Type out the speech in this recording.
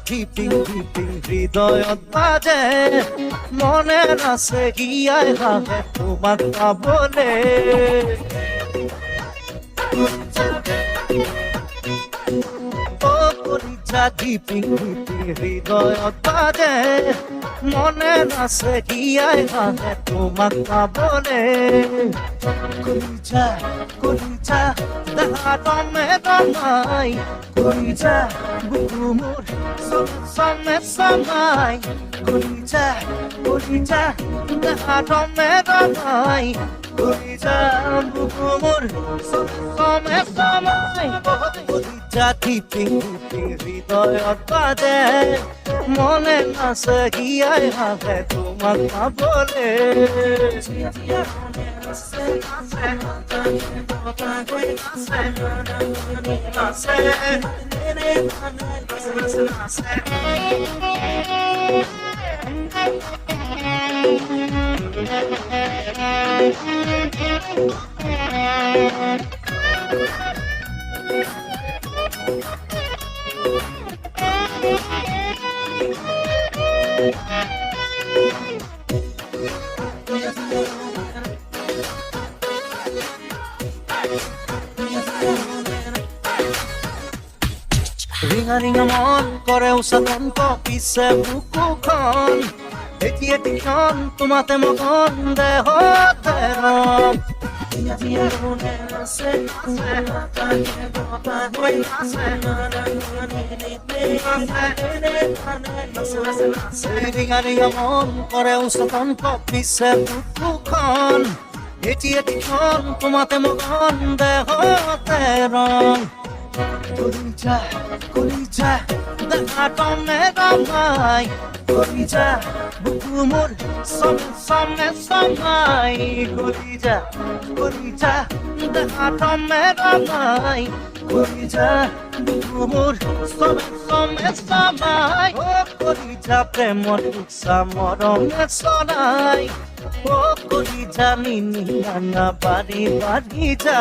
tipping tipping হৃদয়ত বাজে মনের আছে গিয়াই ভাবে তোমাক পাবলে ও কলিজা টিপিং টিপিং হৃদয়ত বাজে মনের আছে গিয়াই ভাবে তোমাক পাবলে কলিজা কলিজা দেখা দমে দমাই কলিজা বুকু মোর সমে সমাই কলিজা কলিজা দেখা দমে দমাই কলিজা বুকু মোর সমে সমাই কলিজা টিপিং টিপিং হৃদয়ত বাজে মনে আছে গিয়াই ভাবে তোমাক পাবলে রিঙা রিঙা মন করে উষাতন্ত পিছে বুকুখন এটি এটিখন তোমাতে মগন দেহতে রং রিঙা রিঙা মন করে উষাতন্ত পিছে বুকুখন এটি এটিখন তোমাতে মগন দেহতে রং কলিজা কলিজা দেখা দমে দমাই কলিজা বুকু মোর সমে সমাই কলিজা কলিজা দেখা দমে দমাই কলিজা বুকু মোর সমে সমাই ও কলিজা প্রেমর উৎসা মরমে সরাই ও কলিজা নিনি নানা বাড়ি বাড়ি যা